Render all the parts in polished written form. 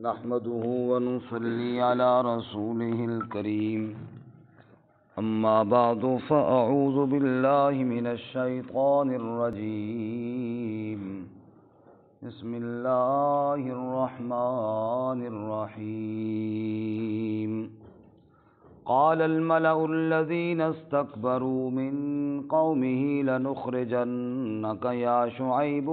نحمده ونصلي على رسوله الكريم أما بعد فأعوذ بالله من الشيطان الرجيم بسم الله الرحمن الرحيم قال الملأ الذين استكبروا من قومه لنخرجنك يا شعيب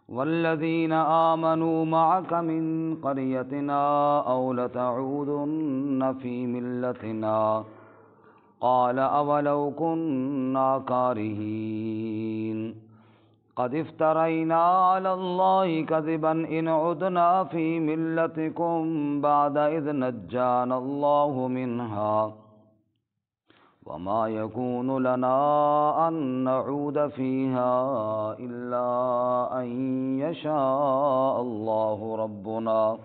والذين آمنوا معك من قريتنا أو لتعودن في ملتنا قال أولو كنا كارهين قد افترينا على الله كذبا إن عدنا في ملتكم بعد إذ نجانا الله منها وما يكون لنا أن نعود فيها إلا أن يشاء الله ربنا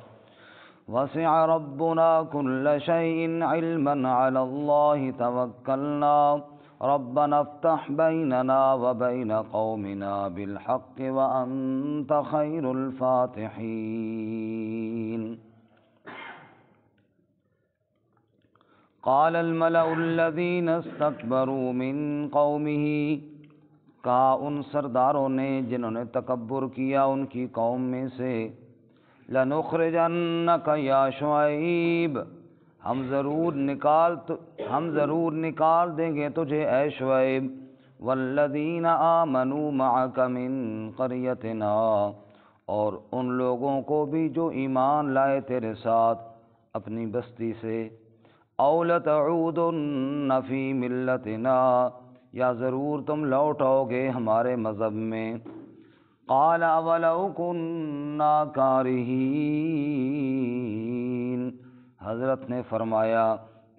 وسع ربنا كل شيء علما على الله توكلنا ربنا افتح بيننا وبين قومنا بالحق وأنت خير الفاتحين قال الملأ الذين استكبروا من قومه کہا ان سرداروں نے جنہوں نے تکبر کیا ان کی قوم میں سے لنخرجنک یا شعیب ہم ضرور نکال دیں گے تجھے اے شعیب والذین آمنوا معک من قریتنا اور ان لوگوں کو بھی جو ایمان لائے تیرے ساتھ اپنی بستی سے او لتعودن فی ملتنا یا ضرور تم لوٹ آؤ گے ہمارے مذہب میں قال اولو کننا کارہین حضرت نے فرمایا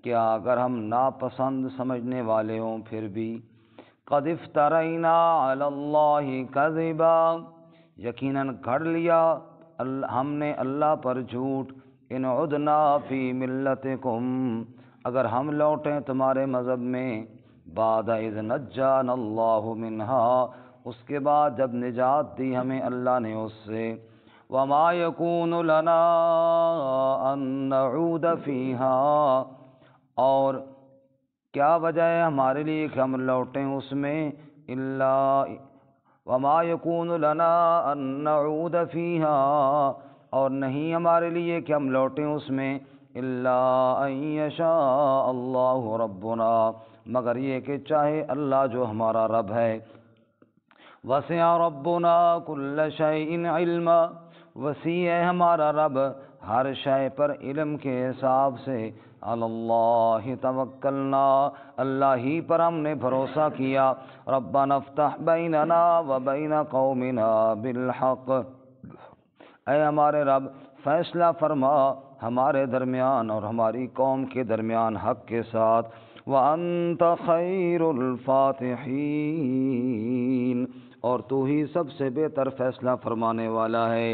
کیا اگر ہم ناپسند سمجھنے والے ہوں پھر بھی قد افترینا علی اللہ کذبا یقیناً گھڑ لیا ہم نے اللہ پر جھوٹ ان عدنا فی ملتکم اگر ہم لوٹیں تمہارے مذہب میں بعد اذ نجانا اللہ منہا اس کے بعد جب نجات دی ہمیں اللہ نے اس سے وما یکون لنا ان نعود فیہا اور کیا وجہ ہے ہمارے لیے کہ ہم لوٹیں اس میں وما یکون لنا ان نعود فیہا اور نہیں ہمارے لیے کہ ہم لوٹیں اس میں الا ان یشاء اللہ ربنا مگر یہ کہ چاہے اللہ جو ہمارا رب ہے وسع ربنا کل شیء علما وسیع ہے ہمارا رب ہر شے پر علم کے حساب سے علی اللہ توکلنا اللہ ہی پر ہم نے بھروسہ کیا ربنا افتح بیننا وبین قومنا بالحق اے ہمارے رب فیصلہ فرما ہمارے درمیان اور ہماری قوم کے درمیان حق کے ساتھ وَأَنْتَ خَيْرُ الْفَاتِحِينَ اور تو ہی سب سے بہتر فیصلہ فرمانے والا ہے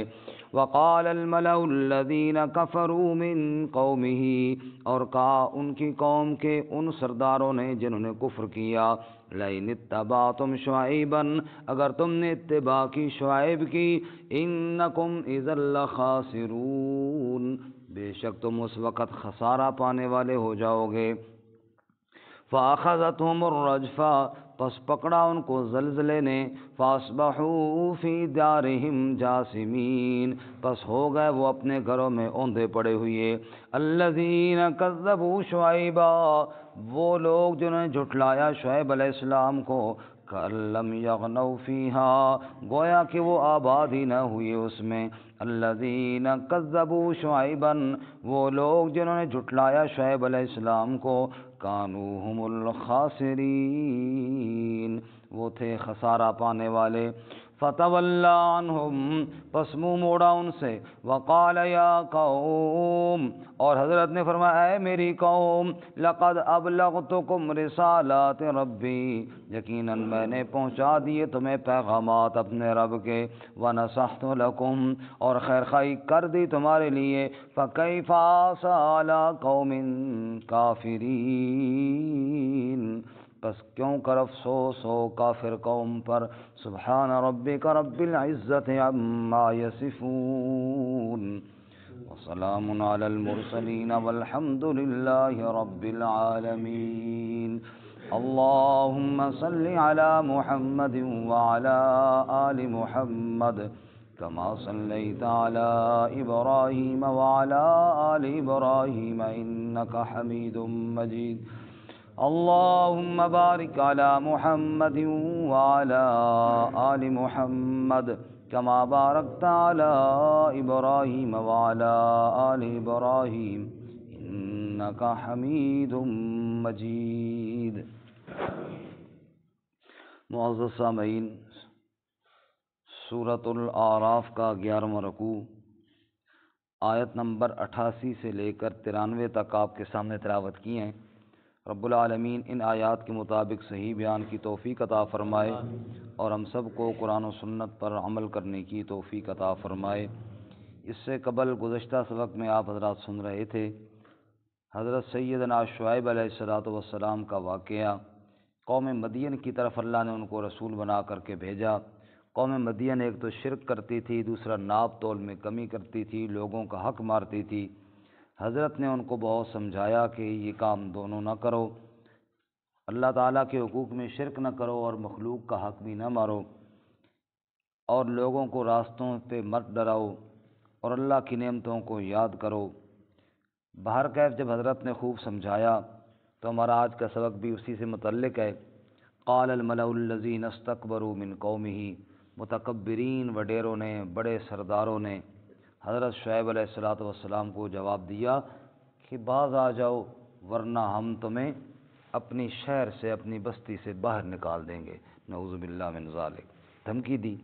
وَقَالَ الْمَلَأُ الَّذِينَ كَفَرُوا مِنْ قَوْمِهِ اور کہا ان کی قوم کے ان سرداروں نے جنہوں نے کفر کیا لَئِنِ اتَّبَعْتُمْ شُعَيْبًا اگر تم نے اتباع کی شعیب کی إِنَّكُمْ إِذًا لَخَاسِرُونَ بے شک تم اس وقت خسارہ پانے والے ہو جاؤ گے فَأَخَذَتْهُمُ الرَّجْفَةُ پس پکڑا ان کو زلزلے نے فَأَصْبَحُوا فِي دَارِهِمْ جَاثِمِينَ پس ہو گئے وہ اپنے گھروں میں اوندے پڑے ہوئے الَّذِينَ كَذَّبُوا شُعَيْبًا وہ لوگ جنہوں نے جھٹلایا شعیب علیہ السلام کو كَأَن لَّمْ يَغْنَوْا فِيهَا گویا کہ وہ آباد ہی نہ ہوئے اس میں الَّذِينَ كَذَّبُوا شُعَيْبًا وہ لوگ جنہوں نے جھٹلایا شعیب علیہ السلام کو کانوا هم الخاسرین وہ تھے خسارہ پانے والے فتولی عنہم پس منہ موڑا ان سے وقال یا قوم اور حضرت نے فرمایا اے میری قوم لقد ابلغتکم رسالات ربی یقیناً میں نے پہنچا دیے تمہیں پیغامات اپنے رب کے ونصحت لکم اور خیر خواہی کر دی تمہارے لیے فکیف آسى علی قوم کافرین پس کیوں کر افسوس ہو کافر قوم پر۔ سبحان ربک رب العزت عما یصفون وسلام علی المرسلین والحمد للہ رب العالمین۔ اللہم صل علی محمد وعلی آل محمد کما صلیت علی ابراہیم وعلی آل ابراہیم انک حمید مجید۔ اللہم بارک علی محمد وعلی آل محمد کما بارکت علی ابراہیم وعلی آل ابراہیم انک حمید مجید۔ معزز سامعین، سورۃ الاعراف کا 11واں رکوع آیت نمبر 88 سے لے کر 93 تک آپ کے سامنے تلاوت کی ہیں۔ رب العالمین ان آیات کے مطابق صحیح بیان کی توفیق عطا فرمائے اور ہم سب کو قرآن و سنت پر عمل کرنے کی توفیق عطا فرمائے۔ اس سے قبل گزشتہ سبق میں آپ حضرات سن رہے تھے حضرت سیدنا شعیب علیہ السلام کا واقعہ۔ قوم مدین کی طرف اللہ نے ان کو رسول بنا کر کے بھیجا۔ قوم مدین ایک تو شرک کرتی تھی، دوسرا ناپ تول میں کمی کرتی تھی، لوگوں کا حق مارتی تھی۔ حضرت نے ان کو بہت سمجھایا کہ یہ کام دونوں نہ کرو، اللہ تعالیٰ کے حقوق میں شرک نہ کرو اور مخلوق کا حق بھی نہ مارو، اور لوگوں کو راستوں پہ مت ڈراؤ اور اللہ کی نعمتوں کو یاد کرو۔ بہرکیف جب حضرت نے خوب سمجھایا تو ہمارا آج کا سبق بھی اسی سے متعلق ہے۔ قال الملأ الذین استکبروا من قومہ، متکبرین وڈیروں نے، بڑے سرداروں نے حضرت شعیب علیہ السلام کو جواب دیا کہ باز آ جاؤ ورنہ ہم تمہیں اپنی شہر سے، اپنی بستی سے باہر نکال دیں گے۔ نعوذ باللہ من ذالک، دھمکی دی،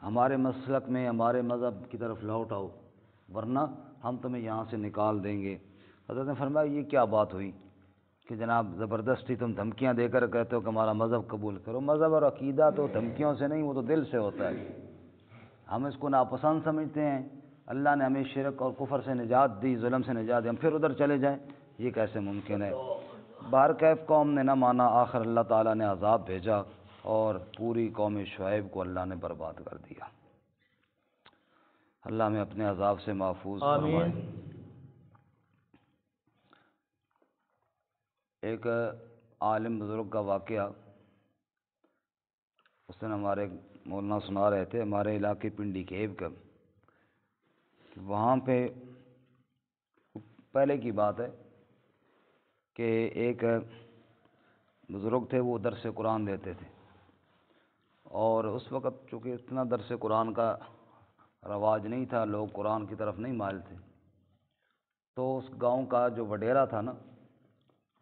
ہمارے مسلک میں، ہمارے مذہب کی طرف لوٹ آؤ ورنہ ہم تمہیں یہاں سے نکال دیں گے۔ حضرت نے فرمایا یہ کیا بات ہوئی کہ جناب زبردستی تم دھمکیاں دے کر کہتے ہو کہ ہمارا مذہب قبول کرو؟ مذہب اور عقیدہ تو دھمکیوں سے نہیں، وہ تو دل سے ہوتا ہے۔ ہم اس کو ناپسند سمجھتے ہیں، اللہ نے ہمیں شرک اور کفر سے نجات دی، ظلم سے نجات دی، ہم پھر ادھر چلے جائیں، یہ کیسے ممکن ہے؟ بہرکیف قوم نے نہ مانا، آخر اللہ تعالیٰ نے عذاب بھیجا اور پوری قوم شعیب کو اللہ نے برباد کر دیا۔ اللہ ہمیں اپنے عذاب سے محفوظ فرمائے۔ ایک عالم بزرگ کا واقعہ اس دن ہمارے مولانا سنا رہے تھے، ہمارے علاقے پنڈی کیب کا، وہاں پہ پہلے کی بات ہے کہ ایک بزرگ تھے، وہ درس قرآن دیتے تھے، اور اس وقت چونکہ اتنا درس قرآن کا رواج نہیں تھا، لوگ قرآن کی طرف نہیں مائل تھے، تو اس گاؤں کا جو وڈیرا تھا نا،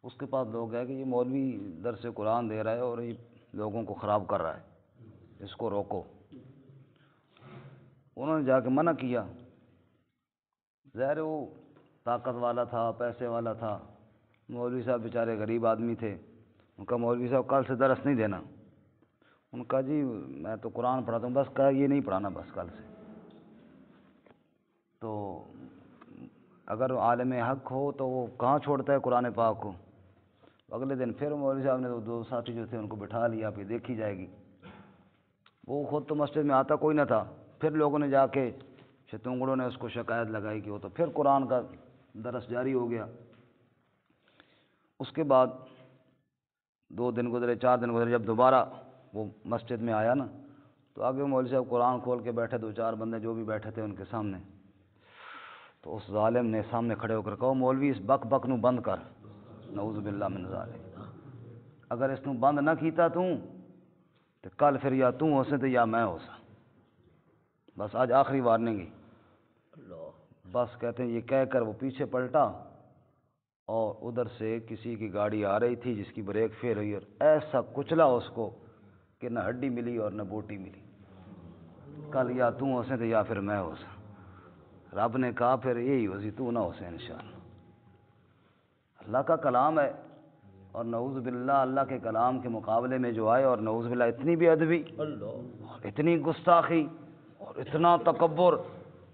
اس کے پاس لوگ گئے کہ یہ مولوی درس قرآن دے رہا ہے اور یہ لوگوں کو خراب کر رہا ہے، اس کو روکو۔ انہوں نے جا کے منع کیا، ظاہر وہ طاقت والا تھا، پیسے والا تھا، مولوی صاحب بیچارے غریب آدمی تھے۔ ان کا مولوی صاحب کل سے درس نہیں دینا۔ ان کا جی میں تو قرآن پڑھاتا ہوں، بس کہا یہ نہیں پڑھانا بس کل سے۔ تو اگر عالم حق ہو تو وہ کہاں چھوڑتا ہے قرآن پاک کو؟ اگلے دن پھر مولوی صاحب نے دو ساتھی جو تھے ان کو بٹھا لیا، پھر دیکھی جائے گی۔ وہ خود تو مسجد میں آتا کوئی نہ تھا، پھر لوگوں نے جا کے شتونگڑوں نے اس کو شکایت لگائی کہ وہ تو پھر قرآن کا درس جاری ہو گیا۔ اس کے بعد 2 دن گزرے، 4 دن گزرے، جب دوبارہ وہ مسجد میں آیا نا، تو آگے مولوی صاحب قرآن کھول کے بیٹھے، 2-4 بندے جو بھی بیٹھے تھے ان کے سامنے، تو اس ظالم نے سامنے کھڑے ہو کر کہا مولوی اس بک بک نو بند کر، نعوذ باللہ من ذالک، اگر اس نو بند نہ کیتا تو کل پھر یا تو ہو سے تو یا میں ہو سا، بس آج آخری وارننگ ہی۔ بس کہتے ہیں یہ کہہ کر وہ پیچھے پلٹا اور ادھر سے کسی کی گاڑی آ رہی تھی جس کی بریک فیل ہوئی، اور ایسا کچلا اس کو کہ نہ ہڈی ملی اور نہ بوٹی ملی۔ کل یا تو ہو سے تو یا پھر میں ہو سا۔ رب نے کہا پھر یہی ہو سی، تو نہ ہو سے انشاءاللہ۔ اللہ کا کلام ہے، اور نعوذ باللہ اللہ کے کلام کے مقابلے میں جو آئے، اور نعوذ باللہ اتنی بے ادبی، اتنی گستاخی اور اتنا تکبر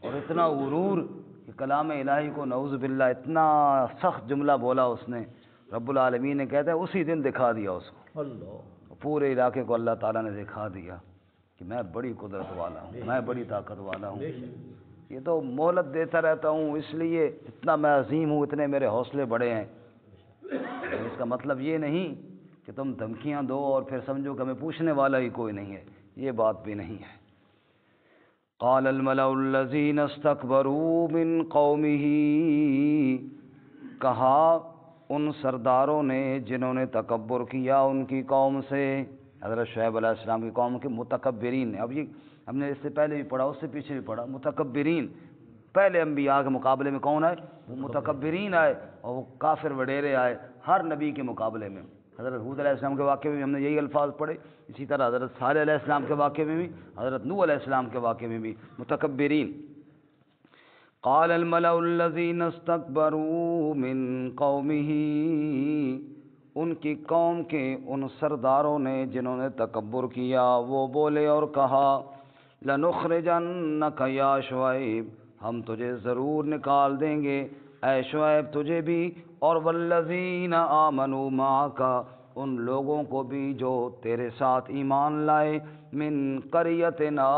اور اتنا غرور کہ کلام الہی کو نعوذ باللہ اتنا سخت جملہ بولا اس نے، رب العالمین نے کہتا ہے اسی دن دکھا دیا اس کو، اللہ پورے علاقے کو اللہ تعالیٰ نے دکھا دیا کہ میں بڑی قدرت والا ہوں، میں بڑی طاقت والا ہوں۔ بے شک یہ تو مہلت دیتا رہتا ہوں، اس لیے اتنا میں عظیم ہوں، اتنے میرے حوصلے بڑے ہیں۔ اس کا مطلب یہ نہیں کہ تم دھمکیاں دو اور پھر سمجھو کہ ہمیں پوچھنے والا ہی کوئی نہیں ہے، یہ بات بھی نہیں ہے۔ قال الملأ الذین استکبروا من قومہ، کہا ان سرداروں نے جنہوں نے تکبر کیا ان کی قوم سے، حضرت شعیب علیہ السلام کی قوم کے متکبرین۔ اب یہ ہم نے اس سے پہلے بھی پڑھا، اس سے پیچھے بھی پڑھا، متکبرین پہلے انبیاء کے مقابلے میں کون آئے؟ وہ متکبرین آئے، اور وہ کافر وڈیرے آئے ہر نبی کے مقابلے میں۔ حضرت حود علیہ السلام کے واقعے میں بھی ہم نے یہی الفاظ پڑھے، اسی طرح حضرت صالح علیہ السلام کے واقعے میں بھی، حضرت نوح علیہ السلام کے واقعے میں بھی متکبرین۔ قال الملأ الذین استکبروا من قومہ، ان کی قوم کے ان سرداروں نے جنہوں نے تکبر کیا وہ بولے اور کہا لنخرجنک یا شعیب، ہم تجھے ضرور نکال دیں گے اے شعیب، تجھے بھی اور والذین آمنوا معک، ان لوگوں کو بھی جو تیرے ساتھ ایمان لائے، من قریتنا،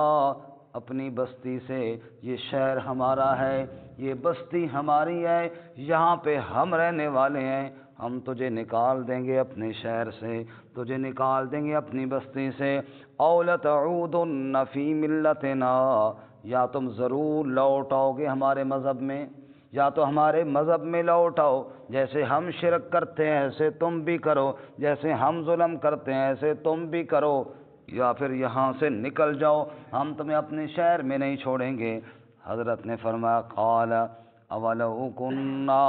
اپنی بستی سے، یہ شہر ہمارا ہے، یہ بستی ہماری ہے، یہاں پہ ہم رہنے والے ہیں، ہم تجھے نکال دیں گے اپنے شہر سے، تجھے نکال دیں گے اپنی بستی سے، او لتعودن فی ملتنا، یا تم ضرور لوٹ آؤ گے ہمارے مذہب میں، یا تو ہمارے مذہب میں لوٹ آؤ، جیسے ہم شرک کرتے ہیں ایسے تم بھی کرو، جیسے ہم ظلم کرتے ہیں ایسے تم بھی کرو، یا پھر یہاں سے نکل جاؤ، ہم تمہیں اپنے شہر میں نہیں چھوڑیں گے۔ حضرت نے فرمایا قال اولو کنا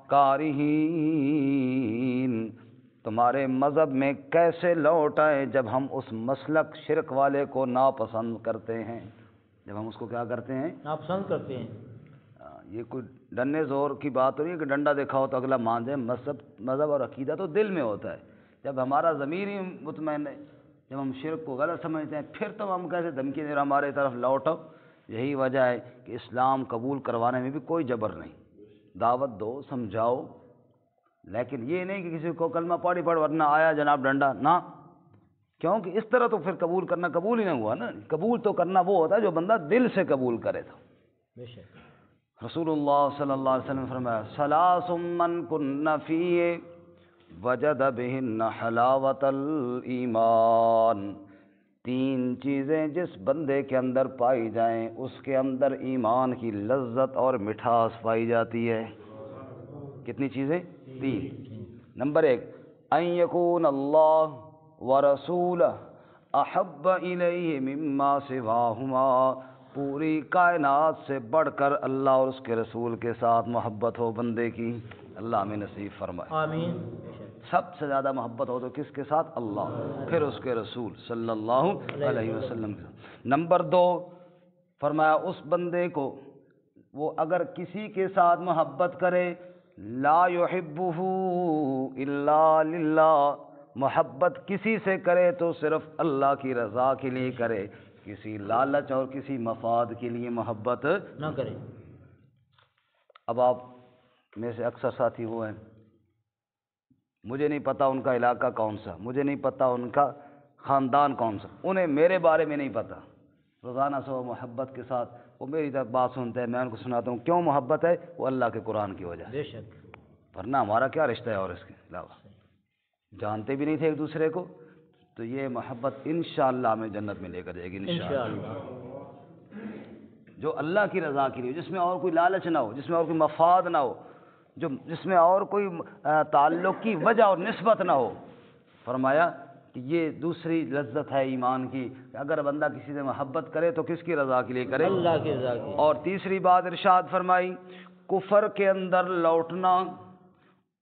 کارہین، تمہارے مذہب میں کیسے لوٹ آئے جب ہم اس مسلک شرک والے کو ناپسند کرتے ہیں، جب ہم اس کو کیا کرتے ہیں؟ ناپسند کرتے ہیں۔ یہ کوئی ڈنڈے زور کی بات ہو رہی ہے کہ ڈنڈا دکھاؤ تو اگلا مان جائے، مذہب اور عقیدہ تو دل میں ہوتا ہے، جب ہمارا ضمیر ہی مطمئن ہے، جب ہم شرک کو غلط سمجھتے ہیں پھر تو ہم کیسے دھمکی دے رہے ہمارے طرف لوٹو۔ یہی وجہ ہے کہ اسلام قبول کروانے میں بھی کوئی جبر نہیں، دعوت دو، سمجھاؤ، لیکن یہ نہیں کہ کسی کو کلمہ پڑھ ورنہ آیا جناب ڈنڈا، نہ، کیونکہ اس طرح تو پھر قبول کرنا قبول ہی نہیں ہوا نا۔ قبول تو کرنا وہ ہوتا ہے جو بندہ دل سے قبول کرے تھا۔ بے شک رسول اللہ صلی اللہ علیہ وسلم فرمایا ثلاث من کن فیہ وجد بہن حلاوت الایمان، تین چیزیں جس بندے کے اندر پائی جائیں اس کے اندر ایمان کی لذت اور مٹھاس پائی جاتی ہے۔ کتنی چیزیں؟ تین۔ نمبر ایک، ان یکون اللہ ورسولہ احب الیہ مما سواہما، پوری کائنات سے بڑھ کر اللہ اور اس کے رسول کے ساتھ محبت ہو بندے کی، اللہ ہمیں نصیب فرمائے۔ آمین۔ سب سے زیادہ محبت ہو تو کس کے ساتھ؟ اللہ، پھر اس کے رسول صلی اللہ علیہ وسلم کے ساتھ۔ نمبر دو، فرمایا اس بندے کو وہ اگر کسی کے ساتھ محبت کرے، لا يحبه الا للہ، محبت کسی سے کرے تو صرف اللہ کی رضا کے لیے کرے، کسی لالچ اور کسی مفاد کے لیے محبت نہ کرے۔ اب آپ میں سے اکثر ساتھی وہ ہیں، مجھے نہیں پتا ان کا علاقہ کون سا، مجھے نہیں پتا ان کا خاندان کون سا، انہیں میرے بارے میں نہیں پتا، روزانہ صبح محبت کے ساتھ وہ میری طرف بات سنتے ہیں، میں ان کو سناتا ہوں کیوں محبت ہے، وہ اللہ کے قرآن کی وجہ سے، بے شک ورنہ ہمارا کیا رشتہ ہے اور اس کے علاوہ، جانتے بھی نہیں تھے ایک دوسرے کو، تو یہ محبت انشاءاللہ ہمیں جنت میں لے کر جائے گی انشاءاللہ، جو اللہ کی رضا کے لیے، جس میں اور کوئی لالچ نہ ہو، جس میں اور کوئی مفاد نہ ہو، جس میں اور کوئی تعلق کی وجہ اور نسبت نہ ہو۔ فرمایا کہ یہ دوسری لذت ہے ایمان کی، کہ اگر بندہ کسی سے محبت کرے تو کس کی رضا کے لیے کرے؟ اللہ کی رضا کی۔ اور تیسری بات ارشاد فرمائی، کفر کے اندر لوٹنا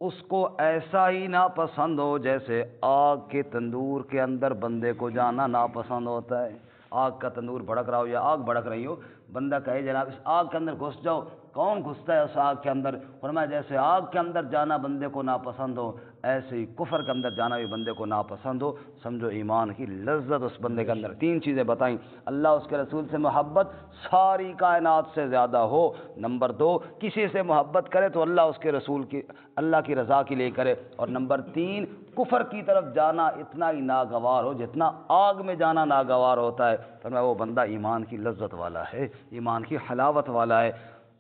اس کو ایسا ہی ناپسند ہو جیسے آگ کے تندور کے اندر بندے کو جانا ناپسند ہوتا ہے۔ آگ کا تندور بھڑک رہا ہو یا آگ بھڑک رہی ہو، بندہ کہے جناب اس آگ کے اندر گھس جاؤ، کون گھستا ہے اس آگ کے اندر؟ فرمایا جیسے آگ کے اندر جانا بندے کو ناپسند ہو، ایسے ہی کفر کے اندر جانا بھی بندے کو ناپسند ہو۔ سمجھو ایمان کی لذت اس بندے کے اندر۔ تین چیزیں بتائیں، اللہ اس کے رسول سے محبت ساری کائنات سے زیادہ ہو، نمبر دو کسی سے محبت کرے تو اللہ اس کے رسول کی اللہ کی رضا کے لیے کرے، اور نمبر تین کفر کی طرف جانا اتنا ہی ناگوار ہو جتنا آگ میں جانا ناگوار ہوتا ہے۔ فرمایا وہ بندہ ایمان کی لذت والا ہے، ایمان کی حلاوت والا ہے۔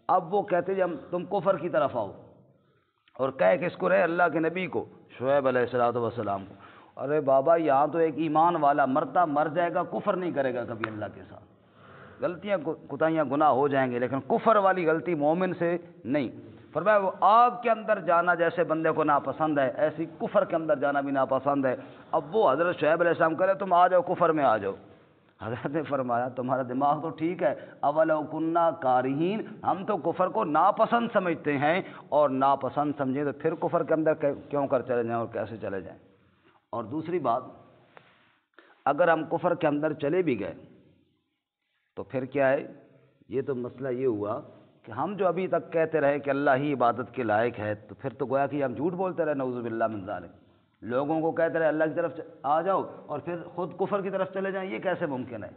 اب وہ کہتے جب تم کفر کی طرف آؤ، اور کہے کس کو رہے؟ اللہ کے نبی کو، شعیب علیہ السلام کو۔ ارے بابا یہاں تو ایک ایمان والا مرتا مر جائے گا، کفر نہیں کرے گا کبھی اللہ کے ساتھ، غلطیاں کوتاہیاں گناہ ہو جائیں گے لیکن کفر والی غلطی مومن سے نہیں۔ فرمایا وہ آگ کے اندر جانا جیسے بندے کو ناپسند ہے، ایسی کفر کے اندر جانا بھی ناپسند ہے۔ اب وہ حضرت شعیب علیہ السلام کہہ رہے تم آ جاؤ کفر میں آ جاؤ۔ حضرت نے فرمایا تمہارا دماغ تو ٹھیک ہے، اولو کننا کارہین، ہم تو کفر کو ناپسند سمجھتے ہیں، اور ناپسند سمجھیں تو پھر کفر کے اندر کیوں کر چلے جائیں اور کیسے چلے جائیں؟ اور دوسری بات، اگر ہم کفر کے اندر چلے بھی گئے تو پھر کیا ہے؟ یہ تو مسئلہ یہ ہوا کہ ہم جو ابھی تک کہتے رہے کہ اللہ ہی عبادت کے لائق ہے، تو پھر تو گویا کہ ہم جھوٹ بولتے رہے، نعوذ باللہ من ذالک۔ لوگوں کو کہتے رہے اللہ کی طرف آ جاؤ اور پھر خود کفر کی طرف چلے جائیں، یہ کیسے ممکن ہے؟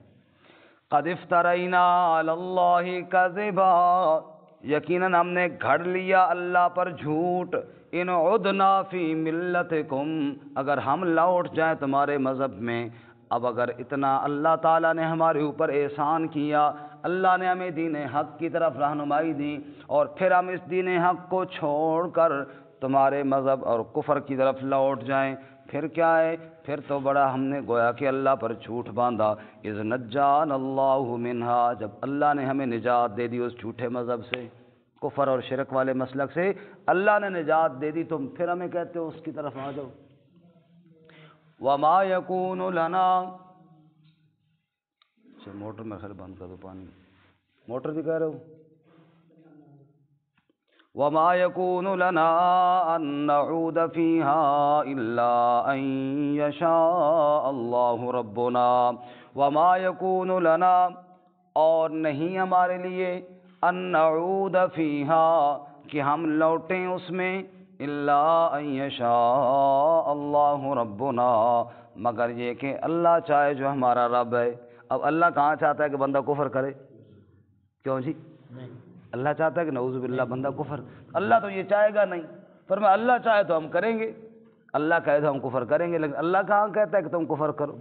قد افترینا علی اللہ کذبا، یقیناً ہم نے گھڑ لیا اللہ پر جھوٹ، ان عدنا فی ملتکم، اگر ہم لوٹ جائیں تمہارے مذہب میں۔ اب اگر اتنا اللہ تعالیٰ نے ہمارے اوپر احسان کیا، اللہ نے ہمیں دین حق کی طرف رہنمائی دی، اور پھر ہم اس دین حق کو چھوڑ کر تمہارے مذہب اور کفر کی طرف لوٹ جائیں، پھر کیا ہے؟ پھر تو بڑا ہم نے گویا کہ اللہ پر جھوٹ باندھا۔ اذ نجان اللہ منہا، جب اللہ نے ہمیں نجات دے دی اس جھوٹے مذہب سے، کفر اور شرک والے مسلک سے اللہ نے نجات دے دی، تم پھر ہمیں کہتے ہو اس کی طرف آ جاؤ۔ وما یکون لنا، موٹر میں خیر بند کر دو، پانی موٹر بھی کہہ رہے ہو۔ وما یکون لنا ان نعود فیہا الا ان یشاء اللہ ربنا، وما یکون لنا، اور نہیں ہمارے لیے، ان نعود فیہا، کہ ہم لوٹیں اس میں، الا ان یشاء اللہ ربنا، مگر یہ کہ اللہ چاہے جو ہمارا رب ہے۔ اب اللہ کہاں چاہتا ہے کہ بندہ کفر کرے؟ کیوں جی؟ اللہ چاہتا ہے کہ نعوذ باللہ بندہ کفر؟ اللہ تو یہ چاہے گا نہیں۔ فرمایا اللہ چاہے تو ہم کریں گے، اللہ کہے تو ہم کفر کریں گے، لیکن اللہ کہاں کہتا ہے کہ تم کفر کرو؟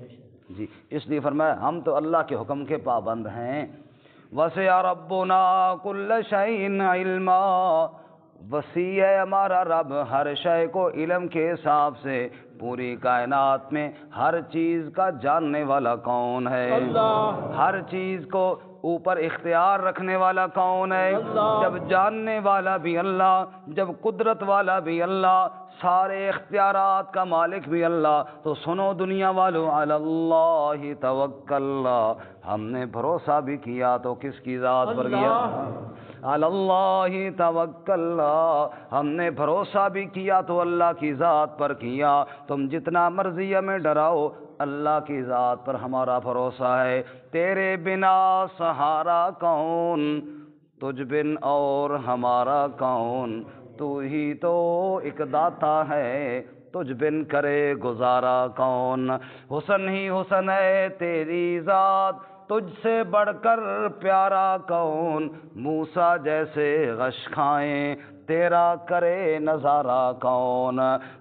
جی اس لیے فرمایا ہم تو اللہ کے حکم کے پابند ہیں۔ وسع ربنا کل شیء علما، وسیع ہے ہمارا رب ہر شے کو علم کے حساب سے، پوری کائنات میں ہر چیز کا جاننے والا کون ہے؟ اللہ۔ ہر چیز کو اوپر اختیار رکھنے والا کون ہے؟ اللہ۔ جب جاننے والا بھی اللہ، جب قدرت والا بھی اللہ، سارے اختیارات کا مالک بھی اللہ، تو سنو دنیا والو، علی اللہ توکلنا، ہم نے بھروسہ بھی کیا تو کس کی ذات پر کیا؟ علی اللہ توکلنا، ہم نے بھروسہ بھی کیا تو اللہ کی ذات پر کیا۔ تم جتنا مرضی ہمیں ڈراؤ، اللہ کی ذات پر ہمارا بھروسہ ہے۔ تیرے بنا سہارا کون، تجھ بن اور ہمارا کون، تو ہی تو ایک داتا ہے، تجھ بن کرے گزارا کون۔ حسن ہی حسن ہے تیری ذات، تجھ سے بڑھ کر پیارا کون، موسیٰ جیسے غش کھائیں تیرا کرے نظارہ کون۔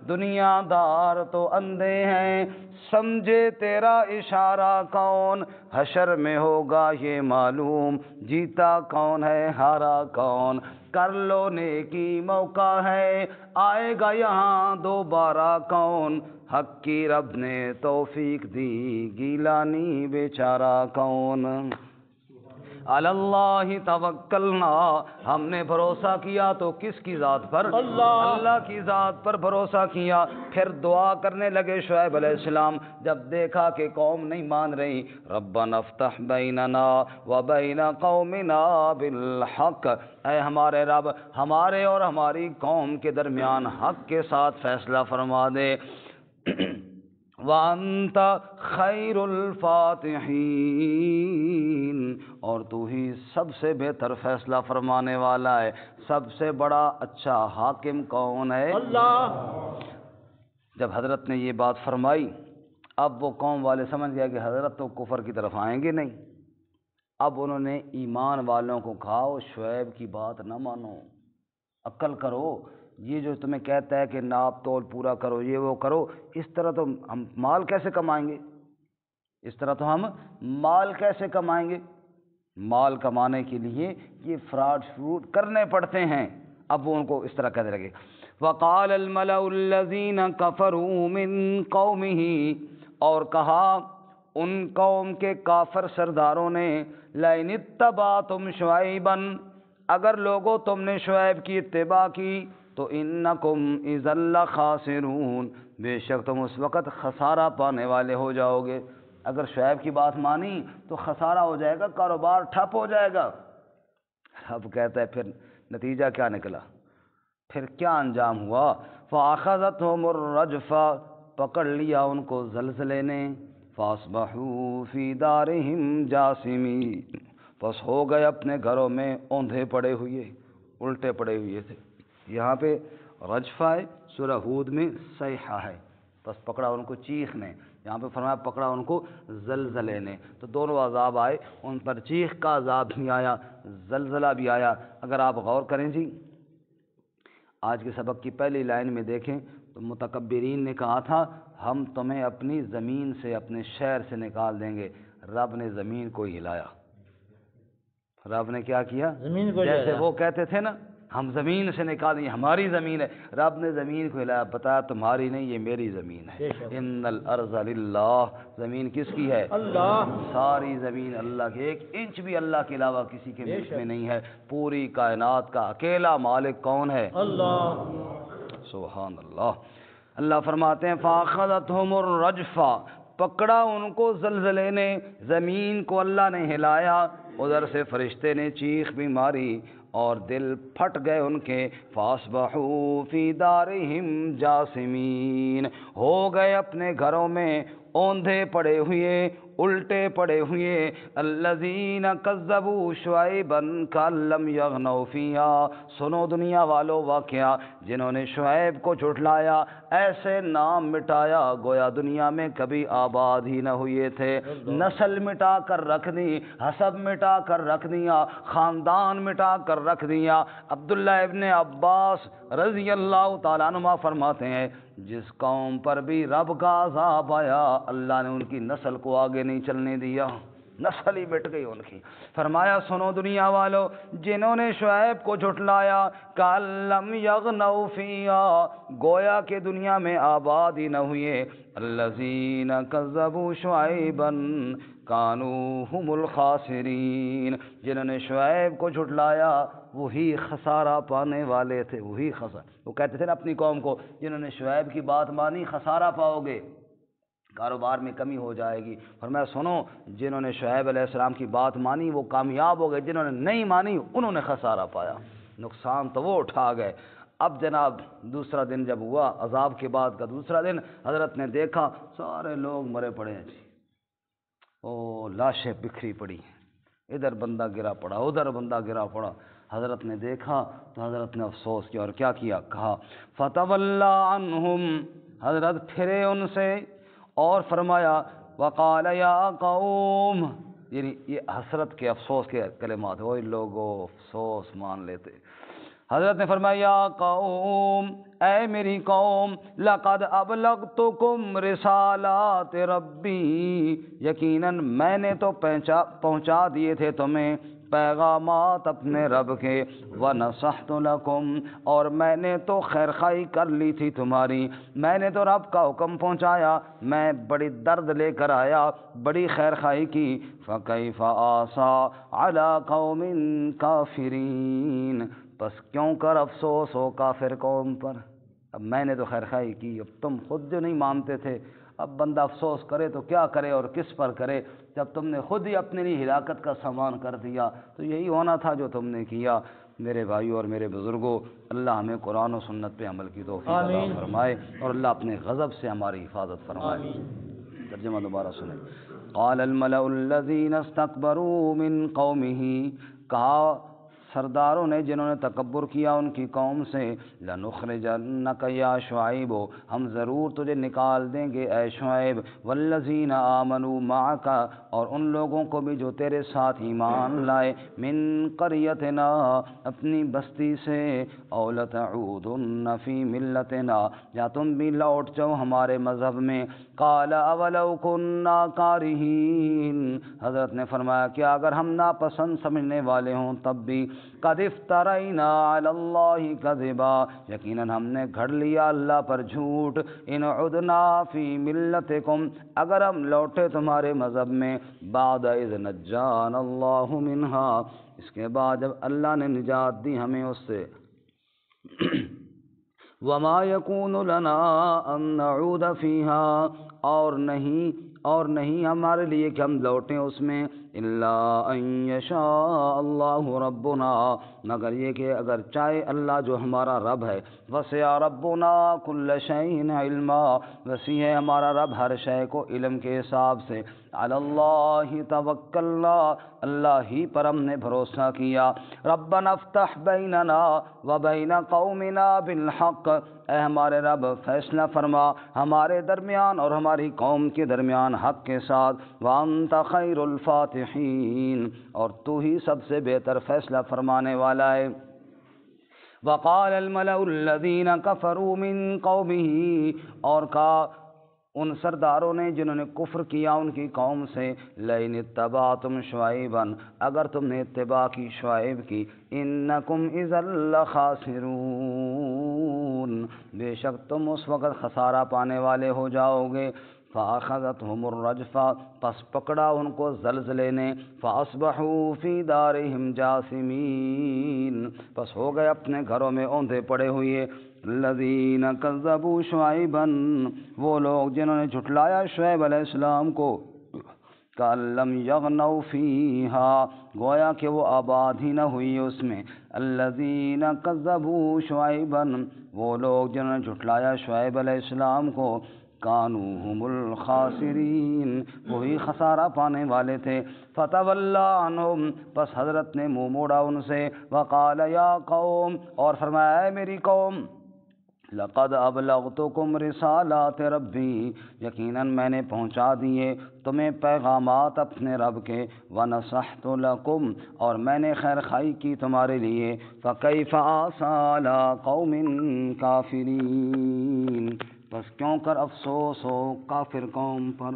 دنیا دار تو اندھے ہیں، سمجھے تیرا اشارہ کون، حشر میں ہوگا یہ معلوم، جیتا کون ہے ہارا کون۔ کر لو نیکی موقع ہے، آئے گا یہاں دوبارہ کون، حق کی رب نے توفیق دی، گیلانی بیچارہ کون۔ علی اللہ توکلنا، ہم نے بھروسہ کیا تو کس کی ذات پر؟ اللہ کی ذات پر بھروسہ کیا۔ پھر دعا کرنے لگے شعیب علیہ السلام، جب دیکھا کہ قوم نہیں مان رہی، ربنا افتح بیننا وبین قومنا بالحق، اے ہمارے رب ہمارے اور ہماری قوم کے درمیان حق کے ساتھ فیصلہ فرما دے۔ وَأَنْتَ خَيْرُ الْفَاتِحِينَ، اور تو ہی سب سے بہتر فیصلہ فرمانے والا ہے، سب سے بڑا اچھا حاکم کون ہے؟ اللہ۔ جب حضرت نے یہ بات فرمائی، اب وہ قوم والے سمجھ گیا کہ حضرت تو کفر کی طرف آئیں گے نہیں۔ اب انہوں نے ایمان والوں کو کہا شعیب کی بات نہ مانو، عقل کرو، یہ جو تمہیں کہتا ہے کہ ناپ تول پورا کرو، یہ وہ کرو، اس طرح تو ہم مال کیسے کمائیں گے؟ اس طرح تو ہم مال کیسے کمائیں گے؟ مال کمانے کے لیے یہ فراڈ شروٹ کرنے پڑتے ہیں۔ اب وہ ان کو اس طرح کہنے لگے، وَقَالَ الْمَلَأُ الَّذِينَ كَفَرُوا مِن قَوْمِهِ، اور کہا ان قوم کے کافر سرداروں نے، لَئِنِ اتَّبَعْتُمْ شُعَيْبًا، اگر لوگوں تم نے شعیب کی اتباع کی تو انکم اذا لخاسرون، بے شک تم اس وقت خسارہ پانے والے ہو جاؤ گے۔ اگر شعیب کی بات مانی تو خسارہ ہو جائے گا، کاروبار ٹھپ ہو جائے گا۔ اب کہتا ہے پھر نتیجہ کیا نکلا، پھر کیا انجام ہوا؟ فَأَخَذَتْهُمُ الرَّجْفَةُ، پکڑ لیا ان کو زلزلے نے، فَأَصْبَحُوا فِي دَارِهِمْ جَاثِمِينَ، پس ہو گئے اپنے گھروں میں اوندھے پڑے ہوئے، الٹے پڑے ہوئے تھے۔ یہاں پہ رجفہ ہے، سورہ ہود میں صیحہ ہے، پس پکڑا ان کو چیخ نے، یہاں پہ فرمایا پکڑا ان کو زلزلے نے، تو دونوں عذاب آئے، ان پر چیخ کا عذاب بھی آیا، زلزلہ بھی آیا۔ اگر آپ غور کریں جی، آج کے سبق کی پہلی لائن میں دیکھیں تو متکبرین نے کہا تھا ہم تمہیں اپنی زمین سے، اپنے شہر سے نکال دیں گے، رب نے زمین کو ہلایا۔ رب نے کیا کیا؟ زمین کو جیسے ہلایا۔ وہ کہتے تھے نا ہم زمین سے نکال دیں، ہماری زمین ہے، رب نے زمین کو ہلایا، بتایا تمہاری نہیں، یہ میری زمین ہے۔ بے شک۔ ان الارض للہ، زمین کس کی ہے؟ اللہ۔ ساری زمین اللہ کی، ایک انچ بھی اللہ کے علاوہ کسی کے بے ملک شک۔ میں نہیں ہے۔ پوری کائنات کا اکیلا مالک کون ہے؟ اللہ۔ سبحان اللہ۔ اللہ فرماتے ہیں فَأَخَذَتْهُمُ الرَّجْفَةُ، پکڑا ان کو زلزلے نے، زمین کو اللہ نے ہلایا، ادھر سے فرشتے نے چیخ بھی ماری اور دل پھٹ گئے ان کے، فَأَصْبَحُوا فِي دَارِهِمْ جَاثِمِينَ، ہو گئے اپنے گھروں میں اوندھے پڑے ہوئے، الٹے پڑے ہوئے۔ الذین کذبوا شعیبا کأن لم یغنوا فیہا، سنو دنیا والو واقعہ، جنہوں نے شعیب کو جھٹلایا، ایسے نام مٹایا گویا دنیا میں کبھی آباد ہی نہ ہوئے تھے، نسل مٹا کر رکھ دی، حسب مٹا کر رکھ دیا، خاندان مٹا کر رکھ دیا۔ عبداللہ ابن عباس رضی اللہ تعالیٰ عنہ فرماتے ہیں جس قوم پر بھی رب کا عذاب آیا اللہ نے ان کی نسل کو آگے نہیں چلنے دیا، نسل ہی مٹ گئی ان کی۔ فرمایا سنو دنیا والو، جنہوں نے شعیب کو جھٹلایا، کأن لم یغنوا فیہا، گویا کہ دنیا میں آباد ہی نہ ہوئے۔ الذین کذبوا شعیبا کانوا هم الخاسرین، جنہوں نے شعیب کو جھٹلایا وہی خسارہ پانے والے تھے، وہی خسارہ۔ وہ کہتے تھے نا اپنی قوم کو، جنہوں نے شعیب کی بات مانی خسارہ پاؤ گے، کاروبار میں کمی ہو جائے گی۔ فرمایا سنو، جنہوں نے شعیب علیہ السلام کی بات مانی وہ کامیاب ہو گئے، جنہوں نے نہیں مانی انہوں نے خسارہ پایا، نقصان تو وہ اٹھا گئے۔ اب جناب دوسرا دن جب ہوا، عذاب کے بعد کا دوسرا دن، حضرت نے دیکھا سارے لوگ مرے پڑے ہیں جی، او لاشیں بکھری پڑی ہیں، ادھر بندہ گرا پڑا، ادھر بندہ گرا پڑا۔ حضرت نے دیکھا تو حضرت نے افسوس کیا، اور کیا کیا؟ کہا فَتَوَلَّى عَنْهُمْ، حضرت پھرے ان سے اور فرمایا وَقَالَ يَا قَوْمِ، یعنی یہ حسرت کے افسوس کے کلمات، وہی لوگوں افسوس مان لیتے۔ حضرت نے فرمایا یا قوم، اے میری قوم، لَقَدْ أَبْلَغْتُكُمْ رِسَالَاتِ رَبِّي، یقیناً میں نے تو پہنچا دیے تھے تمہیں پیغامات اپنے رب کے، وَنَصَحْتُ لَكُمْ، اور میں نے تو خیر خواہی کر لی تھی تمہاری، میں نے تو رب کا حکم پہنچایا، میں بڑی درد لے کر آیا، بڑی خیر خواہی کی، فَكَيْفَ آسَى عَلَى قَوْمٍ كَافِرِينَ، بس کیوں کر افسوس ہو کافر قوم پر۔ اب میں نے تو خیر خواہی کی، اب تم خود جو نہیں مانتے تھے اب بندہ افسوس کرے تو کیا کرے اور کس پر کرے، جب تم نے خود ہی اپنے لیے ہلاکت کا سامان کر دیا تو یہی ہونا تھا جو تم نے کیا۔ میرے بھائیوں اور میرے بزرگوں، اللہ ہمیں قرآن و سنت پہ عمل کی توفیق عطا آمین۔ فرمائے اور اللہ اپنے غضب سے ہماری حفاظت فرمائے۔ آمین۔ ترجمہ دوبارہ سنیں۔ قال الملأ الذین استکبروا من قومہ، کہا سرداروں نے جنہوں نے تکبر کیا ان کی قوم سے، لنخرجنک یا شعیب، ہم ضرور تجھے نکال دیں گے اے شعیب، والذین آمنوا معک، اور ان لوگوں کو بھی جو تیرے ساتھ ایمان لائے، من قریتنا، اپنی بستی سے، او لتعودن فی ملتنا، یا تم بھی لوٹ جاؤ ہمارے مذہب میں۔ قال اولو کنا کارہین، حضرت نے فرمایا کیا اگر ہم ناپسند سمجھنے والے ہوں تب بھی، قد افترینا علی اللہ کذبا، یقیناً ہم نے گھڑ لیا اللہ پر جھوٹ، ان عدنا فی ملتکم، اگر ہم لوٹے تمہارے مذہب میں، بعد اذ نجانا اللہ منہا، اس کے بعد جب اللہ نے نجات دی ہمیں اس سے۔ وما یکون لنا ان نعود فیہا، اور نہیں ہمارے لیے کہ ہم لوٹیں اس میں، الا ان یشاء اللہ ربنا، مگر یہ کہ اگر چاہے اللہ جو ہمارا رب ہے، وسع ربنا کل شیء علما، وسیع ہے ہمارا رب ہر شے کو علم کے حساب سے، علی اللہ توکلنا، اللہ ہی پر ہم نے بھروسہ کیا، ربنا افتح بیننا وبین قومنا بالحق، اے ہمارے رب فیصلہ فرما ہمارے درمیان اور ہماری قوم کے درمیان حق کے ساتھ، وانت خیر الفاتحین، اور تو ہی سب سے بہتر فیصلہ فرمانے والا ہے۔ وقال الملأ الذین کفروا من قومہ، اور کہا ان سرداروں نے جنہوں نے کفر کیا ان کی قوم سے، لئن اتبعتم شعیبا، اگر تم نے اتباع کی شعیب کی، انکم اذا لخاسرون، بے شک تم اس وقت خسارہ پانے والے ہو جاؤ گے۔ فاخذتهم الرجفہ، پس پکڑا ان کو زلزلے نے، فاصبحوا فی دارہم جاثمین، پس ہو گئے اپنے گھروں میں اوندھے پڑے ہوئے۔ الذین کذبوا شعیبا، وہ لوگ جنہوں نے جھٹلایا شعیب علیہ السلام کو، کأن لم یغنوا فیہا، گویا کہ وہ آباد ہی نہ ہوئی اس میں۔ الذین کذبوا شعیبا، وہ لوگ جنہوں نے جھٹلایا شعیب علیہ السلام کو، کانوا هم الخاسرین، وہی خسارہ پانے والے تھے۔ فتولی عنہم، پس حضرت نے منہ موڑا ان سے، وقال یا قوم، اور فرمایا اے میری قوم، لقد ابلغتکم رسالات ربی، یقیناً میں نے پہنچا دیے تمہیں پیغامات اپنے رب کے، ونصحت لکم، اور میں نے خیر خواہی کی تمہارے لیے، فکیف آسیٰ علی قوم کافرین، بس کیوں کر افسوس ہو کافر قوم پر۔